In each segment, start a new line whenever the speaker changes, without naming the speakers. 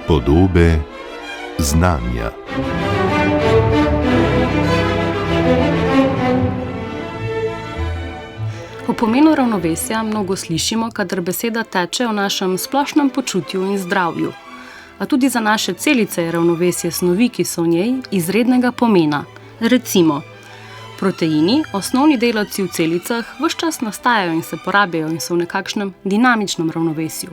Podobe znanja.
O pomenu ravnovesja mnogo slišimo, kadar beseda teče o našem splošnem počutju in zdravju. A tudi za naše celice je ravnovesje snovi, ki so v njej, izrednega pomena. Recimo, proteini, osnovni delavci v celicah, ves čas nastajajo in se porabijo in so v nekakšnem dinamičnem ravnovesju.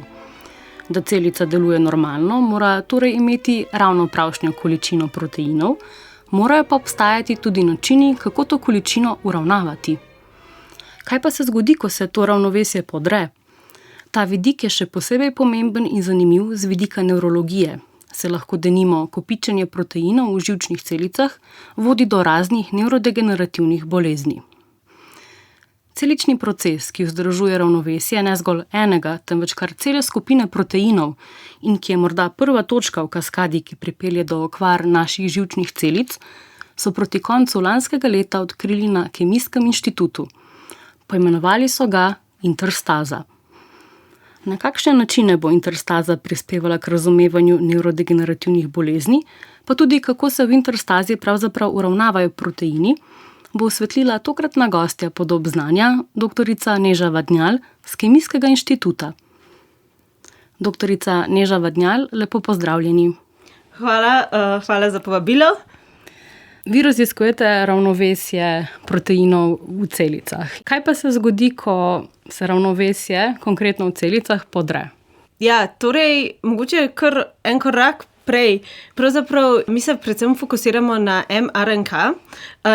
Da celica deluje normalno, mora torej imeti ravno pravšnjo količino proteinov, morajo pa obstajati tudi načini, kako to količino uravnavati. Kaj pa se zgodi, ko se to ravnovesje podre? Ta vidik je še posebej pomemben in zanimiv z vidika nevrologije. Se lahko denimo kopičenje proteinov v živčnih celicah vodi do raznih nevrodegenerativnih bolezni. Celični proces, ki vzdržuje ravnovesje ne zgolj enega, temveč kar cele skupine proteinov in ki je morda prva točka v kaskadi, ki pripelje do okvar naših živčnih celic, so proti koncu lanskega leta odkrili na Kemijskem inštitutu. Poimenovali so ga interstaza. Na kakšne načine bo interstaza prispevala k razumevanju nevrodegenerativnih bolezni, pa tudi kako se v interstazi pravzaprav uravnavajo proteini, bo osvetlila tokratna gostja Podob znanja, doktorica Neža Vadnjal z Kemijskega inštituta. Doktorica Neža Vadnjal, lepo pozdravljeni.
Hvala za povabilo.
Vi raziskujete ravnovesje proteinov v celicah. Kaj pa se zgodi, ko se ravnovesje, konkretno v celicah, podre?
Ja, torej, mogoče kar en korak prej. Pravzaprav mi se predvsem fokusiramo na mRNK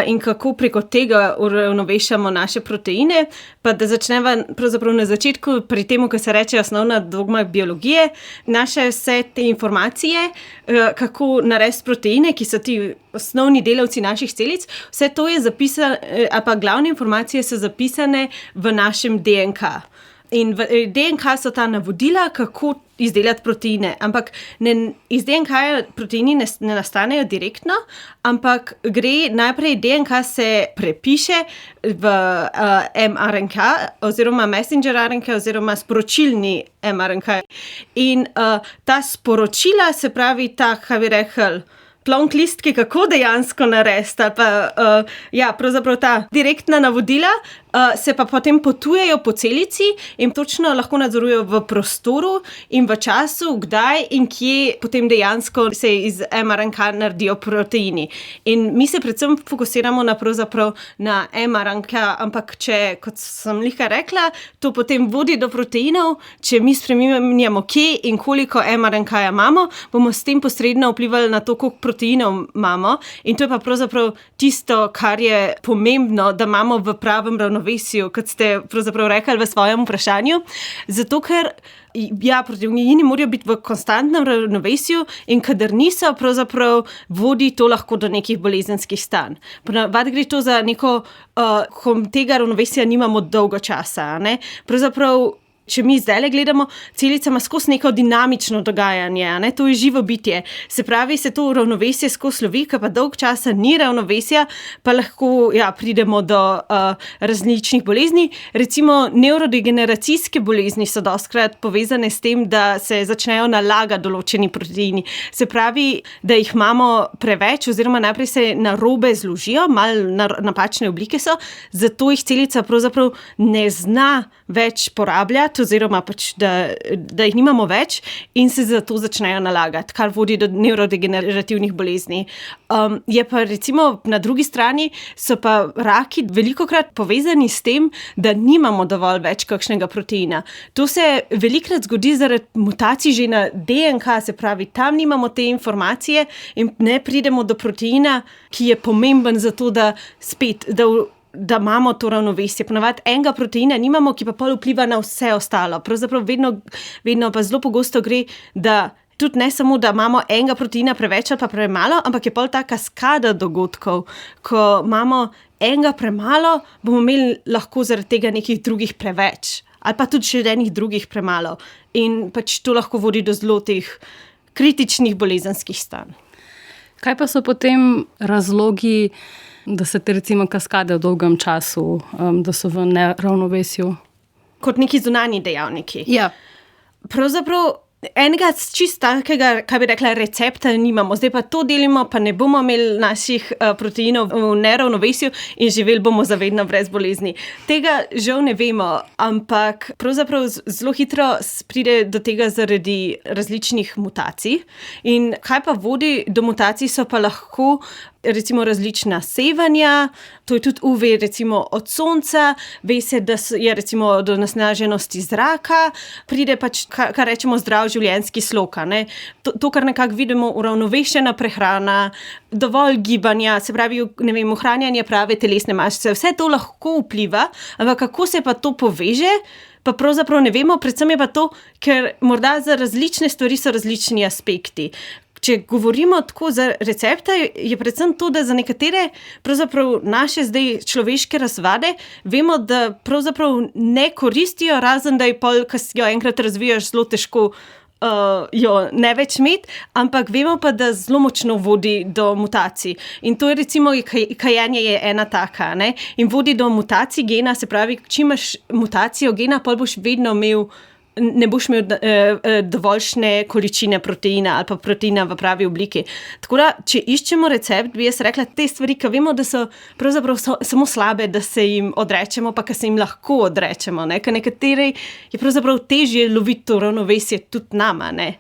in kako preko tega uravnovešamo naše proteine, pa da začneva pravzaprav na začetku pri tem, ko se reče osnovna dogma biologije, naše vse te informacije, kako narediti proteine, ki so ti osnovni delavci naših celic, vse to je zapisano, a pa glavne informacije so zapisane v našem DNK. In v DNK so ta navodila, kako izdelati proteine. Ampak iz DNK proteini ne nastanejo direktno, ampak gre najprej DNK se prepiše v mRNK oziroma messenger RNK oziroma sporočilni mRNK. In ta sporočila, se pravi ta, kaj bi rekel, plonk listki, kako dejansko narediti, pa pravzaprav ta direktna navodila se pa potem potujejo po celici in točno lahko nadzorujejo v prostoru in v času, kdaj in kje potem dejansko se iz mRNK naredijo proteini. In mi se predvsem fokusiramo pravzaprav na mRNK, ampak če, kot sem lihka rekla, to potem vodi do proteinov, če mi spreminjamo kje in koliko mRNK-ja imamo, bomo s tem posredno vplivali na to, koliko proteinov imamo, in to je pa pravzaprav tisto, kar je pomembno, da imamo v pravem ravnovesju, kot ste pravzaprav rekli v svojem vprašanju, zato ker proteini morajo biti v konstantnem ravnovesju in kadar niso, pravzaprav vodi to lahko do nekih bolezenskih stanj. Ponavadi gre to za neko, ko tega ravnovesja nimamo dolgo časa, ne? Pravzaprav, če mi zdaj gledamo, celica ima skozi neko dinamično dogajanje, ne? To je živo bitje. Se pravi, se to ravnovesje skozi lovi, ko pa dolg časa ni ravnovesja, pa lahko pridemo do različnih bolezni. Recimo nevrodegeneracijske bolezni so dostikrat povezane s tem, da se začnejo nalagati določeni proteini. Se pravi, da jih imamo preveč oziroma najprej se narobe zložijo, malo napačne oblike so, zato jih celica pravzaprav ne zna več porabljati oziroma pač, da jih nimamo več in se zato začnejo nalagati, kar vodi do nevrodegenerativnih bolezni. Je pa recimo na drugi strani so pa raki velikokrat povezani s tem, da nimamo dovolj več kakšnega proteina. To se velikokrat zgodi zaradi mutacij že na DNK, se pravi, tam nimamo te informacije in ne pridemo do proteina, ki je pomemben za to, da imamo to ravnovesje. Ponavadi enega proteina nimamo, ki pa pol vpliva na vse ostalo. Pravzaprav vedno pa zelo pogosto gre, da tudi ne samo, da imamo enega proteina preveč ali pa premalo, ampak je pol ta kaskada dogodkov. Ko imamo enega premalo, bomo imeli lahko zaradi tega nekih drugih preveč. Ali pa tudi še enih drugih premalo. In pač to lahko vodi do zelo teh kritičnih bolezenskih stanj.
Kaj pa so potem razlogi, da se te recimo kaskade v dolgem času, da so v neravnovesju?
Kot neki zunanji dejavniki.
Ja.
Pravzaprav enega čist takega, kaj bi rekla, recepta nimamo. Zdaj pa to delimo, pa ne bomo imeli naših proteinov v neravnovesju in živeli bomo zavedno brez bolezni. Tega žal ne vemo, ampak pravzaprav zelo hitro pride do tega zaradi različnih mutacij. In kaj pa vodi do mutacij, so pa lahko recimo različna sevanja, to je tudi UV recimo od sonca, ve se, da je recimo do nasnaženosti zraka, pride pač, kar rečemo, zdrav življenjski slog, ne. To, kar nekako vidimo, uravnovešena prehrana, dovolj gibanja, se pravi, ne vem, ohranjanje prave telesne mašice, vse to lahko vpliva, ampak kako se pa to poveže, pa pravzaprav ne vemo, predvsem je pa to, ker morda za različne stvari so različni aspekti. Če govorimo tako za recepte, je predvsem to, da za nekatere pravzaprav naše zdaj človeške razvade vemo, da pravzaprav ne koristijo, razen da je pol, ko jo enkrat razvijaš, zelo težko jo ne več imeti, ampak vemo pa, da zelo močno vodi do mutacij. In to je recimo, kajenje je ena taka, ne? In vodi do mutacij gena, se pravi, če imaš mutacijo gena, pol boš vedno ne boš imel dovoljšne količine proteina ali pa proteina v pravi obliki. Tako da, če iščemo recept, bi jaz rekla, te stvari, ki vemo, da so pravzaprav samo slabe, da se jim odrečemo, pa ki se jim lahko odrečemo, ne? Ker nekateri je pravzaprav težje loviti to ravnovesje tudi nama, ne?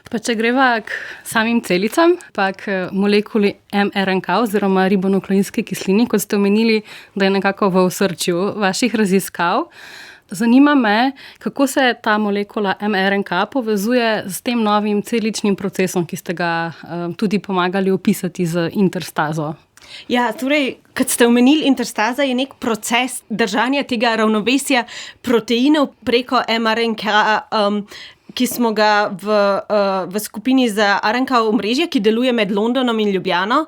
Pa če greva k samim celicam, pa k molekuli mRNK oziroma ribonukleinski kislini, kot ste omenili, da je nekako v osrčju vaših raziskav. Zanima me, kako se ta molekula mRNK povezuje s tem novim celičnim procesom, ki ste ga tudi pomagali opisati z interstazo.
Ja, torej, kot ste omenili, interstaza je nek proces držanja tega ravnovesja proteinov preko mRNK, ki smo ga v skupini za RNK omrežje, ki deluje med Londonom in Ljubljano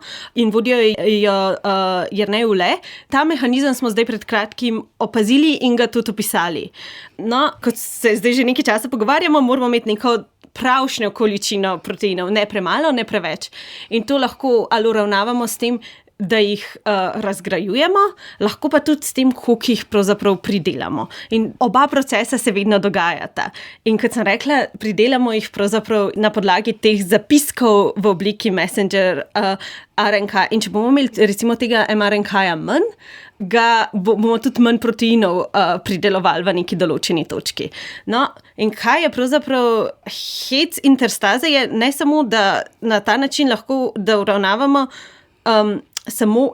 in vodijo jo Jernej Ule. Ta mehanizem smo zdaj pred kratkim opazili in ga tudi opisali. No, kot se zdaj že nekaj časa pogovarjamo, moramo imeti neko pravšnjo količino proteinov, ne premalo, ne preveč. In to lahko ali uravnavamo s tem, da jih razgrajujemo, lahko pa tudi s tem, koliko jih pravzaprav pridelamo. In oba procesa se vedno dogajata. In kot sem rekla, pridelamo jih pravzaprav na podlagi teh zapiskov v obliki messenger RNK. In če bomo imeli recimo tega mRNK-ja manj, bomo tudi manj proteinov pridelovali v neki določeni točki. No, in kaj je pravzaprav hec interstaze, je ne samo, da na ta način lahko, da uravnavamo samo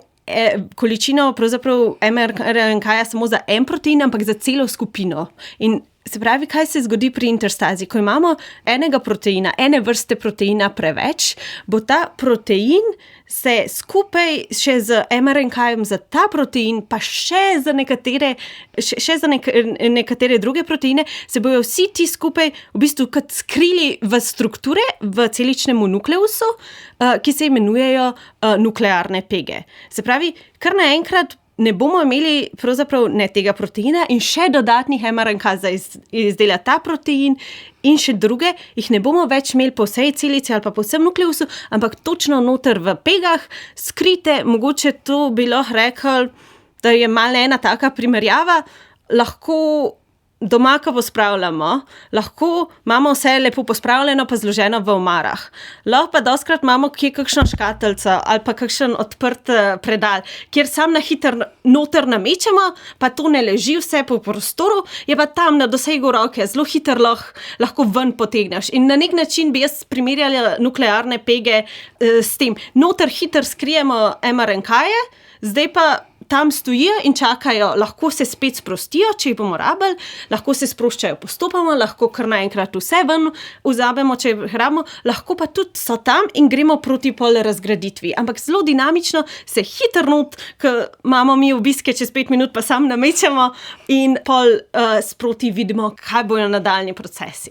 količino pravzaprav mRNK-ja samo za en protein, ampak za celo skupino. In se pravi, kaj se zgodi pri interstazi? Ko imamo enega proteina, ene vrste proteina preveč, bo ta protein se skupaj še z mRNK-jem za ta protein, pa še za nekatere druge proteine, se bojo vsi ti skupaj v bistvu kot skrili v strukture v celičnemu nukleusu, ki se imenujejo nuklearne pege. Se pravi, kar naenkrat ne bomo imeli pravzaprav ne tega proteina in še dodatnih mRNK za izdelati ta protein in še druge, jih ne bomo več imeli po vsej celici ali pa po vsem nukleusu, ampak točno noter v pegah, skrite, mogoče to bi lahko rekli, da je malo ena taka primerjava, lahko doma, ko pospravljamo, lahko imamo vse lepo pospravljeno pa zloženo v omarah. Lahko pa dostikrat imamo kje kakšno škatlico ali pa kakšen odprt predal, kjer sam na hitro noter namečemo, pa to ne leži vse po prostoru, je pa tam na dosegu roke, zelo hitro lahko ven potegneš. In na nek način bi jaz primerjala nuklearne pege s tem. Noter hitro skrijemo mRNK-je, zdaj pa tam stojijo in čakajo, lahko se spet sprostijo, če jih bomo rabili, lahko se sproščajo postopoma, lahko kar naenkrat vse ven vzamemo, če jih rabimo, lahko pa tudi so tam in gremo proti pol razgraditvi. Ampak zelo dinamično se hitro not, ker imamo mi obiske čez 5 minut, pa sam namečemo in pol sproti vidimo, kaj bojo nadaljnji procesi.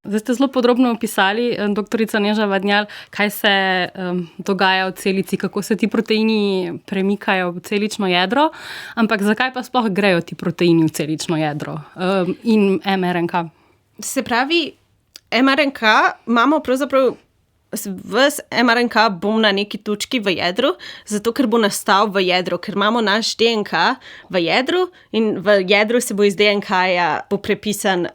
Zdaj ste zelo podrobno opisali, doktorica Neža Vadnjal, kaj se dogaja v celici, kako se ti proteini premikajo v celično jedro, ampak zakaj pa sploh grejo ti proteini v celično jedro in mRNK?
Se pravi, mRNK imamo pravzaprav ves mRNK bom na neki točki v jedru, zato ker bo nastal v jedru, ker imamo naš DNK v jedru in v jedru se bo iz DNK-ja prepisan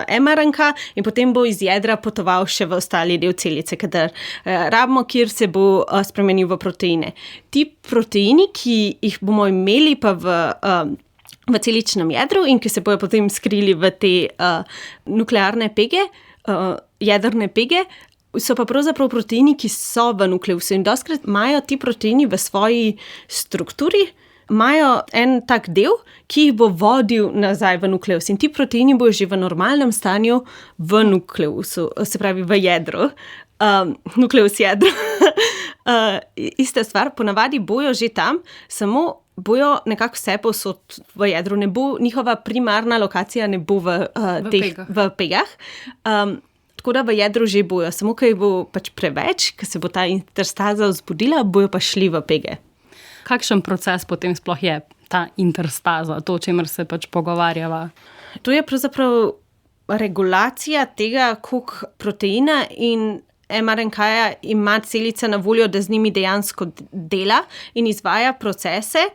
mRNK in potem bo iz jedra potoval še v ostali del celice, kadar rabimo, kjer se bo spremenil v proteine. Ti proteini, ki jih bomo imeli pa v celičnem jedru in ki se bojo potem skrili v te nuklearne pege, jedrne pege, so pa pravzaprav proteini, ki so v nukleusu in dostikrat imajo ti proteini v svoji strukturi, imajo en tak del, ki jih bo vodil nazaj v nukleus in ti proteini bojo že v normalnem stanju v nukleusu, se pravi v jedru. Nukleus jedro. Ista stvar, ponavadi bojo že tam, samo bojo nekako vse povsod v jedru, ne bo, njihova primarna lokacija ne bo v pegah. Tako da v jedru že bojo, samo kaj bo pač preveč, ker se bo ta interstaza vzbudila, bojo pa šli v pege.
Kakšen proces potem sploh je ta interstaza, to, o čemer se pač pogovarjava?
To je pravzaprav regulacija tega, koliko proteina in mRNK-ja ima celica na voljo, da z njimi dejansko dela in izvaja procese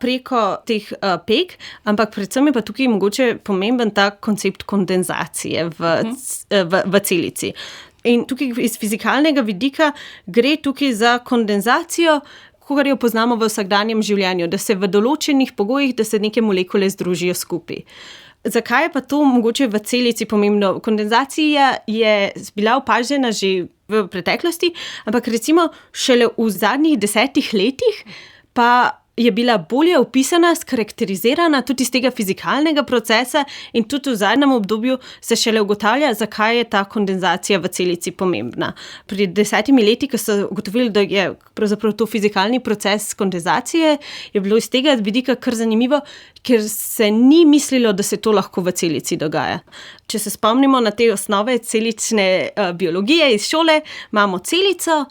preko teh peg, ampak predvsem je pa tukaj mogoče pomemben ta koncept kondenzacije v celici. In tukaj iz fizikalnega vidika gre tukaj za kondenzacijo, kar jo poznamo v vsakdanjem življenju, da se v določenih pogojih, da se neke molekule združijo skupaj. Zakaj je pa to mogoče v celici pomembno? Kondenzacija je bila opažena že v preteklosti, ampak recimo šele v zadnjih 10 letih pa je bila bolje opisana, skarakterizirana tudi iz tega fizikalnega procesa in tudi v zadnjem obdobju se šele ugotavlja, zakaj je ta kondenzacija v celici pomembna. Pri 10 letih, ko so ugotovili, da je pravzaprav to fizikalni proces kondenzacije, je bilo iz tega vidika kar zanimivo, ker se ni mislilo, da se to lahko v celici dogaja. Če se spomnimo na te osnove celične biologije iz šole, imamo celico,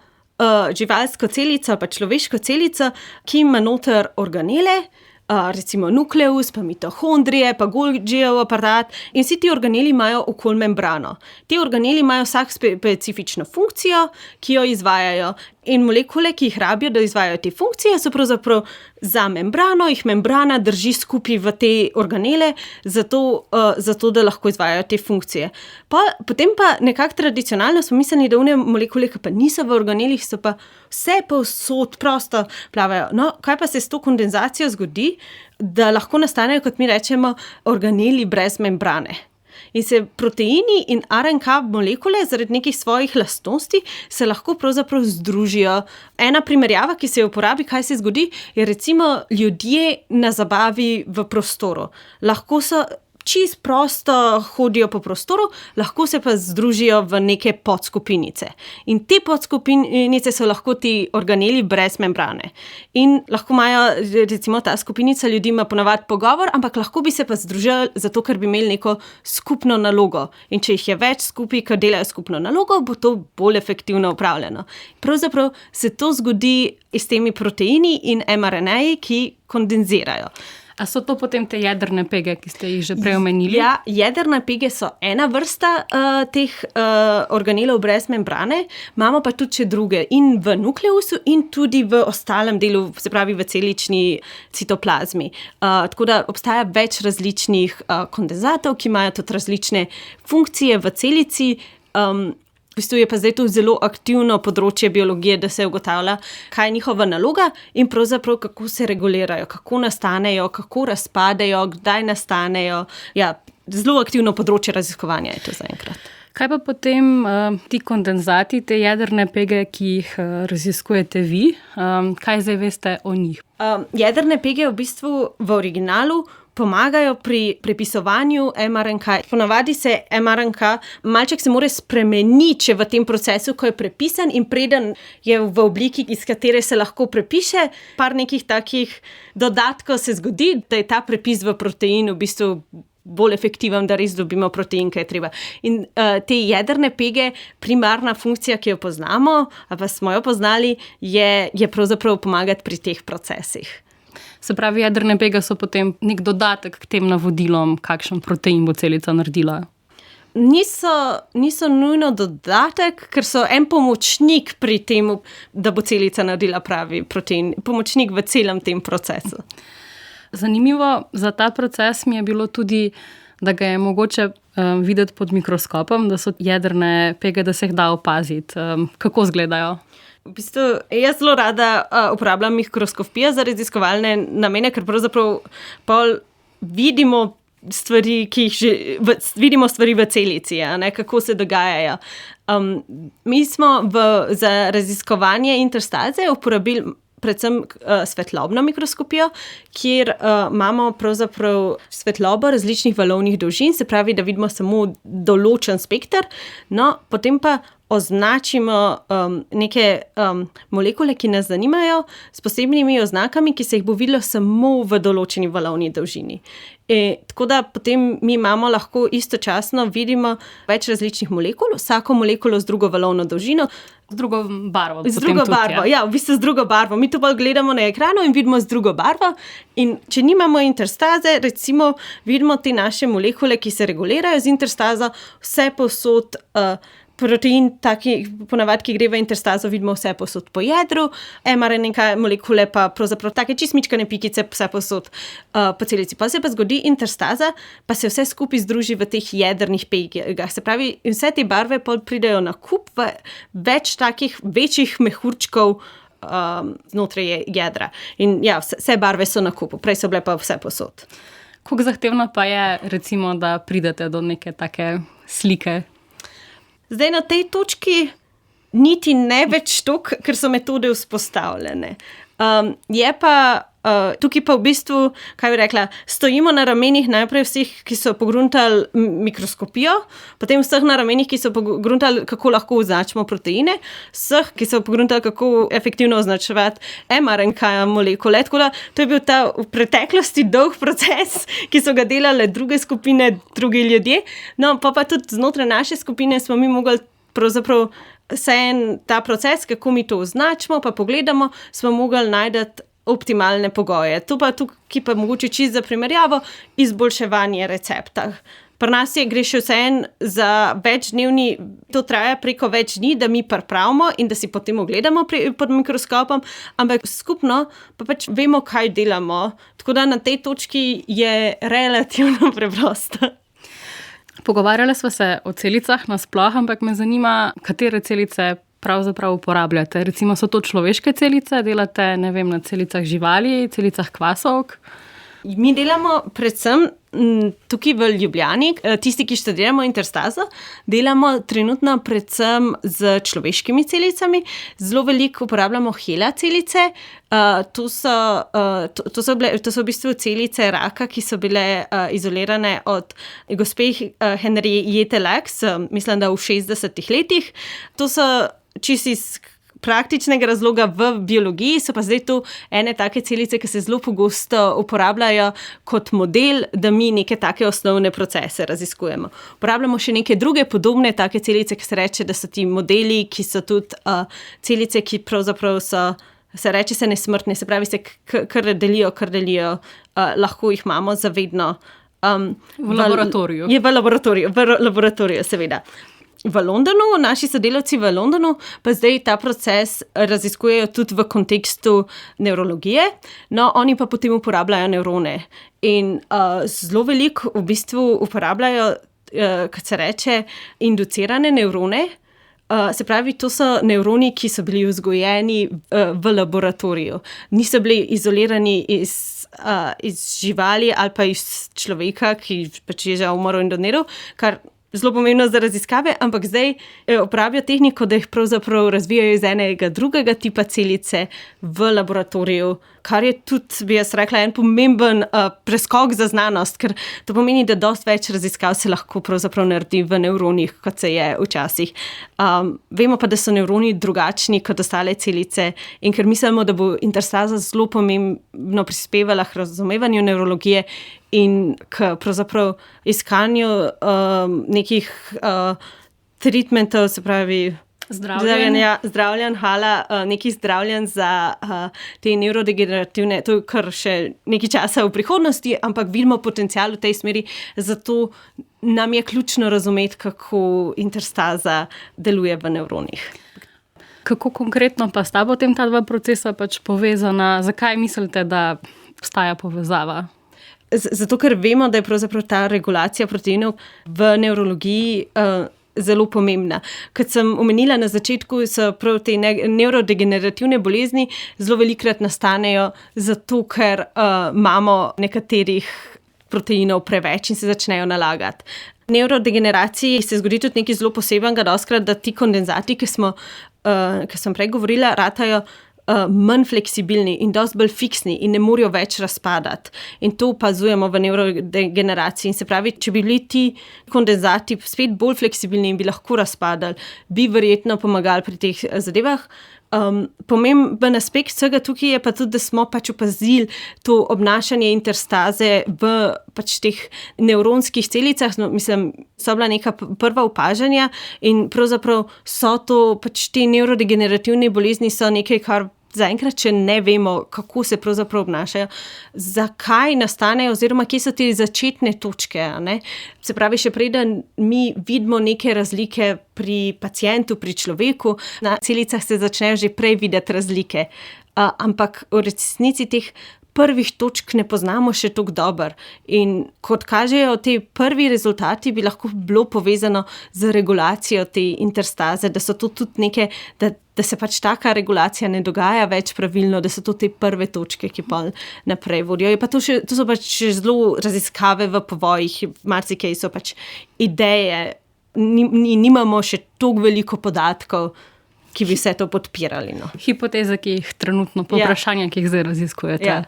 živalsko celico ali pa človeško celico, ki ima noter organele, recimo nukleus, pa mitohondrije, pa Golgijev aparat in vsi ti organeli imajo okoli membrano. Ti organeli imajo vsak specifično funkcijo, ki jo izvajajo in molekule, ki jih rabijo, da izvajajo te funkcije, so pravzaprav za membrano, jih membrana drži skupaj v te organele, zato da lahko izvajajo te funkcije. Potem pa nekako tradicionalno smo mislili, da one molekule, ki pa niso v organelih, so pa vse povsod prosto plavajo. No, kaj pa se s to kondenzacijo zgodi, da lahko nastanejo, kot mi rečemo, organeli brez membrane. In se proteini in RNK molekule zaradi nekih svojih lastnosti se lahko pravzaprav združijo. Ena primerjava, ki se jo uporabi, kaj se zgodi, je recimo ljudje na zabavi v prostoru. Lahko so čisto prosto hodijo po prostoru, lahko se pa združijo v neke podskupinice. In te podskupinice so lahko ti organeli brez membrane. In lahko imajo, recimo ta skupinica ljudi ima ponavadi pogovor, ampak lahko bi se pa združili zato, ker bi imeli neko skupno nalogo. In če jih je več skupaj, ki delajo skupno nalogo, bo to bolj efektivno upravljeno. Pravzaprav se to zgodi s temi proteini in mRNA-ji, ki kondenzirajo.
A so to potem te jedrne pege, ki ste jih že prej omenili?
Ja, jedrne pege so ena vrsta teh organelov brez membrane, imamo pa tudi še druge in v nukleusu in tudi v ostalem delu, se pravi v celični citoplazmi. Tako da obstaja več različnih kondenzatov, ki imajo tudi različne funkcije v celici. V bistvu je pa zdaj to zelo aktivno področje biologije, da se ugotavlja, kaj je njihova naloga in pravzaprav kako se regulirajo, kako nastanejo, kako razpadejo, kdaj nastanejo. Ja, zelo aktivno področje raziskovanja je to zaenkrat.
Kaj pa potem ti kondenzati, te jedrne pege, ki jih raziskujete vi? Kaj zdaj veste o njih?
Jedrne pege v bistvu v originalu pomagajo pri prepisovanju mRNK. Ponavadi se mRNK, malček se mora spremeniti, če v tem procesu, ko je prepisan in preden je v obliki, iz katere se lahko prepiše, par nekih takih dodatkov se zgodi, da je ta prepis v protein v bistvu bolj efektiven, da res dobimo protein, kaj je treba. In te jedrne pege, primarna funkcija, ki jo poznamo, ali pa smo jo poznali, je pravzaprav pomagati pri teh procesih.
Se pravi, jedrne pege so potem nek dodatek k tem navodilom, kakšen protein bo celica naredila?
niso nujno dodatek, ker so en pomočnik pri tem, da bo celica naredila pravi protein. Pomočnik v celem tem procesu.
Zanimivo za ta proces mi je bilo tudi, da ga je mogoče videti pod mikroskopom, da so jedrne pege, da se jih da opaziti. Kako izgledajo?
V bistvu, jaz zelo rada uporabljam mikroskopijo za raziskovalne namene, ker pravzaprav pol vidimo stvari, vidimo stvari v celici, ne, kako se dogajajo. Mi smo za raziskovanje interstaze uporabili predvsem svetlobno mikroskopijo, kjer imamo pravzaprav svetlobo različnih valovnih dolžin, se pravi, da vidimo samo določen spekter, no, potem pa označimo neke molekule, ki nas zanimajo, s posebnimi oznakami, ki se jih bo videlo samo v določeni valovni dolžini. Tako da potem mi lahko istočasno vidimo več različnih molekul, vsako molekulo z drugo valovno dolžino.
Z drugo barvo.
Z drugo barvo, ja, v bistvu z drugo barvo. Mi to pa gledamo na ekranu in vidimo z drugo barvo. In če nimamo interstaze, recimo vidimo te naše molekule, ki se regulirajo z interstazo, vse povsod protein, taki ponavadi, ki gre v interstazo, vidimo vse posod po jedru, mRNA molekule pa pravzaprav take čistmičkane pikice vse posod po celici. Pa se pa zgodi interstaza, pa se vse skupaj združi v teh jedrnih pegah. Se pravi, vse te barve pol pridejo na kup v več takih večjih mehurčkov znotraj jedra. In ja, vse barve so na kupu, prej so bile pa vse posod.
Kako zahtevno pa je, recimo, da pridete do neke take slike?
Zdaj na tej točki niti ne več toliko, ker so metode vzpostavljene. Je pa tukaj pa v bistvu, kaj bi rekla, stojimo na ramenih najprej vseh, ki so pogruntali mikroskopijo, potem vseh na ramenih, ki so pogruntali, kako lahko označimo proteine, vseh, ki so pogruntali, kako efektivno označevati mRNA molekule. Tako da to je bil ta v preteklosti dolg proces, ki so ga delale druge skupine, drugi ljudje. No, pa tudi znotraj naše skupine smo mi mogli pravzaprav ta proces, kako mi to označimo, pa pogledamo, smo mogli najti optimalne pogoje. To pa tukaj pa mogoče čisto za primerjavo izboljševanje recepta. Pri nas gre še vseeno za večdnevni, to traja preko več dni, da mi pripravimo in da si potem ogledamo pod mikroskopom, ampak skupno pa pač vemo, kaj delamo. Tako da na tej točki je relativno preprosto.
Pogovarjali smo se o celicah nasploh, ampak me zanima, katere celice pravzaprav uporabljate. Recimo, so to človeške celice, delate, ne vem, na celicah živali, celicah kvasovk?
Mi delamo predvsem tukaj v Ljubljani, tisti, ki študiramo interstazo, delamo trenutno predvsem z človeškimi celicami. Zelo veliko uporabljamo HeLa celice. To so v bistvu celice raka, ki so bile izolirane od gospe Henriette Lacks, mislim, da v 60-ih letih. To so čisto iz praktičnega razloga v biologiji, so pa zdaj tu ene take celice, ki se zelo pogosto uporabljajo kot model, da mi neke take osnovne procese raziskujemo. Uporabljamo še neke druge podobne take celice, ki se reče, da so ti modeli, ki so tudi celice, ki pravzaprav se reče se nesmrtne, se pravi se kar delijo, lahko jih imamo zavedno.
V laboratoriju.
Je v laboratoriju, seveda. V Londonu, naši sodelavci v Londonu, pa zdaj ta proces raziskujejo tudi v kontekstu nevrologije, no, oni pa potem uporabljajo nevrone. In zelo veliko v bistvu uporabljajo, kot se reče, inducirane nevrone. Se pravi, to so nevroni, ki so bili vzgojeni v laboratoriju. Niso bili izolirani iz živali ali pa iz človeka, ki pač je že umrl in doniral, kar zelo pomembno za raziskave, ampak zdaj uporabljajo tehniko, da jih pravzaprav razvijajo iz enega drugega tipa celice v laboratoriju, kar je tudi, bi jaz rekla, en pomemben preskok za znanost, ker to pomeni, da dosti več raziskav se lahko pravzaprav naredi v nevronih, kot se je včasih. Vemo pa, da so nevroni drugačni kot ostale celice in ker mislimo, da bo interstaza zelo pomembno prispevala k razumevanju nevrologije in k pravzaprav iskanju nekih treatmentov, se pravi Zdravljen, hvala. Nekaj zdravljen za te nevrodegenerativne, to je kar še nekaj časa v prihodnosti, ampak vidimo potencial v tej smeri, zato nam je ključno razumeti, kako interstaza deluje v nevronih.
Kako konkretno pa sta potem ta dva procesa pač povezana? Zakaj mislite, da obstaja povezava?
Zato, ker vemo, da je pravzaprav ta regulacija proteinov v nevrologiji zelo pomembna. Kot sem omenila na začetku, so prav te nevrodegenerativne bolezni zelo velikokrat nastanejo zato, ker imamo nekaterih proteinov preveč in se začnejo nalagati. V nevrodegeneraciji se zgodi tudi nekaj zelo posebnega, dostikrat, da ti kondenzati, ki sem prej govorila, ratajo manj fleksibilni in dosti bolj fiksni in ne morejo več razpadati. In to opazujemo v nevrodegeneraciji. In se pravi, če bi bili ti kondenzati spet bolj fleksibilni in bi lahko razpadali, bi verjetno pomagali pri teh zadevah. Pomemben aspekt vsega tukaj je pa tudi, da smo pač opazili to obnašanje interstaze v pač teh nevronskih celicah. No, mislim, so bila neka prva opažanja in pravzaprav so to pač te nevrodegenerativne bolezni so nekaj, kar zaenkrat še ne vemo, kako se pravzaprav obnašajo, zakaj nastanejo oziroma kje so te začetne točke. Ne? Se pravi, še preden mi vidimo neke razlike pri pacientu, pri človeku, na celicah se začnejo že prej videti razlike. Ampak v resnici teh prvih točk ne poznamo še tako dobro. In kot kažejo te prvi rezultati, bi lahko bilo povezano z regulacijo te interstaze, da so to tudi neke, da se pač taka regulacija ne dogaja več pravilno, da so to te prve točke, ki pa naprej vodijo. To so pač zelo raziskave v povojih, marsikaj so pač ideje, nimamo še toliko veliko podatkov, ki bi vse to podpirali. No.
Hipoteze, ki jih trenutno, vprašanja, ki jih zdaj raziskujete. Ja.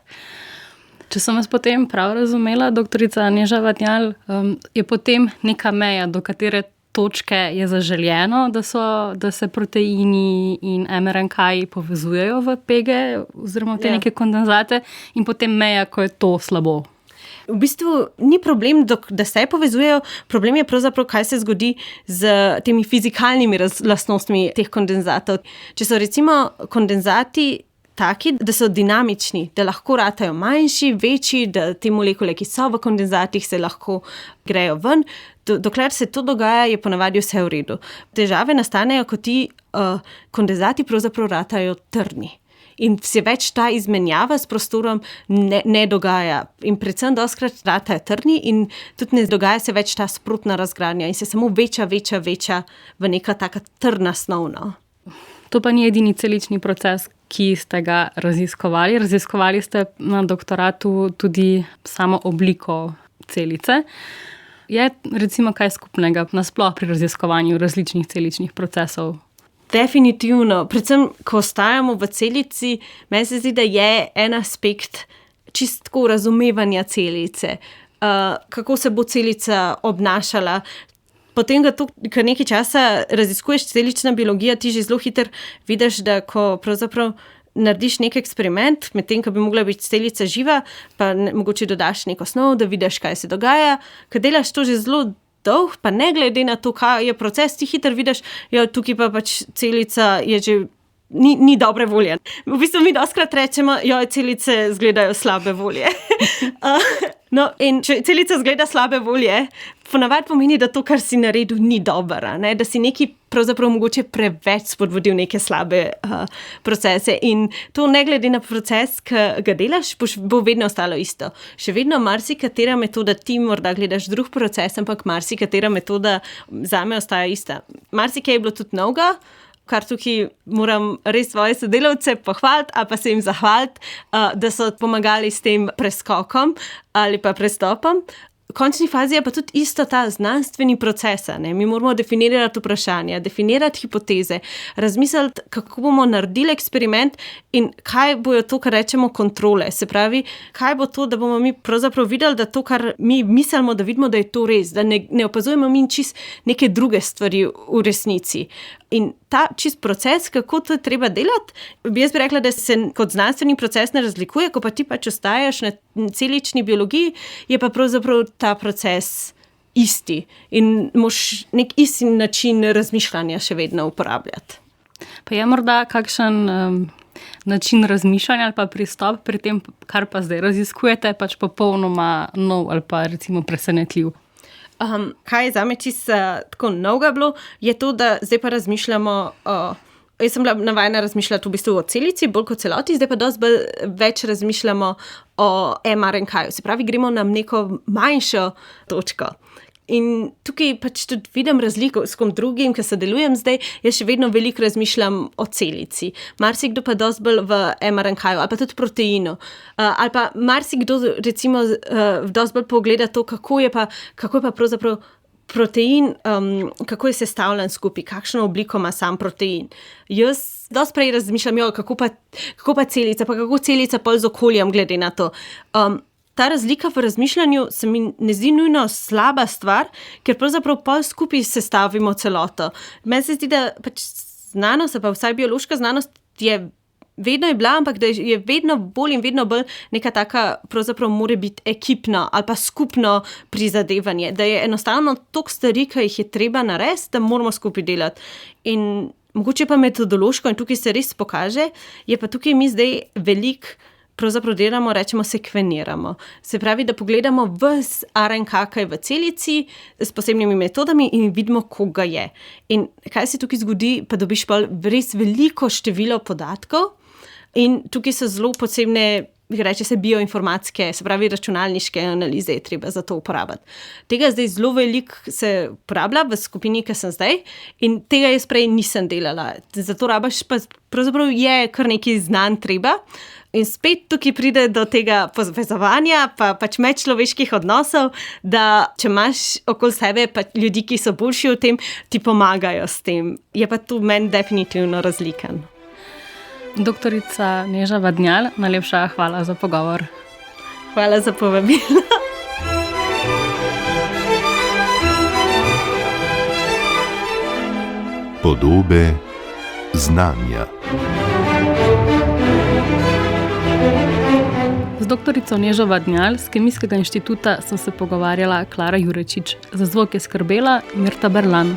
Če sem vas potem prav razumela, doktorica Neža Vatnjal, je potem neka meja, do katere točke je zaželjeno, da se proteini in mRNK-ji povezujejo v pege oziroma v te neke kondenzate in potem meja, ko je to slabo.
V bistvu ni problem, da se povezujejo, problem je pravzaprav, kaj se zgodi z temi fizikalnimi lastnostmi teh kondenzatov. Če so recimo kondenzati taki, da so dinamični, da lahko ratajo manjši, večji, da te molekule, ki so v kondenzatih, se lahko grejo ven. Dokler se to dogaja, je ponavadi vse v redu. Težave nastanejo, ko ti kondenzati pravzaprav ratajo trdni. In se več ta izmenjava s prostorom ne dogaja. In predvsem dostikrat ratajo trdni in tudi ne dogaja se več ta sprotna razgradnja in se samo veča v neka taka trdna snov. No.
To pa ni edini celični proces, ki ste ga raziskovali. Raziskovali ste na doktoratu tudi samo obliko celice. Je recimo kaj skupnega nasploh pri raziskovanju različnih celičnih procesov?
Definitivno. Predvsem, ko ostajamo v celici, meni se zdi, da je en aspekt čistko razumevanja celice. Kako se bo celica obnašala. Potem, ko nekaj časa raziskuješ celična biologija, ti že zelo hitro vidiš, da ko pravzaprav narediš nek eksperiment, medtem, ko bi mogla biti celica živa, pa mogoče dodaš neko snov, da vidiš, kaj se dogaja. Ko delaš to že zelo dolg, pa ne glede na to, kaj je proces, ti hitro vidiš, tukaj pa pač celica je že ni dobre volje. V bistvu mi dostikrat rečemo, celice izgledajo slabe volje. No, in če celica izgleda slabe volje, ponavadi pomeni, da to, kar si naredil, ni dobro, ne? Da si nekaj pravzaprav mogoče preveč spodbudil neke slabe procese. In to ne glede na proces, ki ga delaš, bo vedno ostalo isto. Še vedno marsikatera metoda, ti morda gledaš drug proces, ampak marsikatera metoda zame ostaja ista. Marsikaj je bilo tudi novega, kar tukaj moram res svoje sodelavce pohvaliti, ali pa se jim zahvaliti, da so pomagali s tem preskokom ali pa prestopom. V končni fazi je pa tudi isto ta znanstveni proces. Ne? Mi moramo definirati vprašanja, definirati hipoteze, razmisliti, kako bomo naredili eksperiment in kaj bojo to, kar rečemo, kontrole. Se pravi, kaj bo to, da bomo mi pravzaprav videli, da to, kar mi mislimo, da vidimo, da je to res, da ne opazujemo mi čist neke druge stvari v resnici. In ta čist proces, kako to je treba delati, jaz bi rekla, da se kot znanstveni proces ne razlikuje, ko pa ti pač ostajaš na celični biologiji, je pa pravzaprav ta proces isti in moš nek isti način razmišljanja še vedno uporabljati.
Pa je morda kakšen način razmišljanja ali pa pristop pri tem, kar pa zdaj raziskujete, pač popolnoma nov ali pa recimo presenetljiv?
Kaj je zame čisto tako novega bilo, je to, da zdaj pa razmišljamo jaz sem bila navajena razmišljati v bistvu o celici, bolj kot celoti, zdaj pa dosti več razmišljamo o mRNK-ju. Se pravi, gremo na neko manjšo točko. In tukaj pač tudi vidim razliko s kom drugim, ki sodelujem zdaj, jaz še vedno veliko razmišljam o celici. Marsikdo pa dosti bolj v mRNK-ju ali pa tudi proteinu. Ali pa marsikdo recimo dosti bolj pogleda to, kako je pa pravzaprav protein, kako je sestavljen skupaj, kakšno obliko ima sam protein. Jaz dosti prej razmišljam, kako pa celica, pa kako celica pol z okoljem glede na to. Ta razlika v razmišljanju se mi ne zdi nujno slaba stvar, ker pravzaprav pol skupaj sestavimo celoto. Meni se zdi, da pač znanost, pa vsaj biološka znanost vedno je bila, ampak da je vedno bolj in vedno bolj neka taka, pravzaprav mora biti ekipno ali pa skupno prizadevanje, da je enostavno toliko stvari, ki jih je treba narediti, da moramo skupaj delati. In mogoče pa metodološko, in tukaj se res pokaže, je pa tukaj mi zdaj veliko pravzaprav delamo, rečemo sekveniramo. Se pravi, da pogledamo ves RNK, kaj je v celici s posebnimi metodami in vidimo, koga je. In kaj se tukaj zgodi, pa dobiš pa res veliko število podatkov in tukaj so zelo posebne, reče se bioinformatske, se pravi računalniške analize je treba za to uporabiti. Tega zdaj zelo veliko se uporablja v skupini, ki sem zdaj in tega jaz prej nisem delala. Zato rabaš pa pravzaprav je kar nekaj znanj treba. In spet tukaj pride do tega povezovanja, pa pač medčloveških odnosov, da če imaš okoli sebe pa ljudi, ki so boljši v tem, ti pomagajo s tem. Je pa tu meni definitivno razlikan.
Doktorica Neža Vadnjal, najlepša hvala za pogovor.
Hvala za povabilo.
Podobe znanja.
Z doktorico Nežo Vadnjal z Kemijskega inštituta sem se pogovarjala Klara Jurečič. Za zvok je skrbela Mirta Berlan.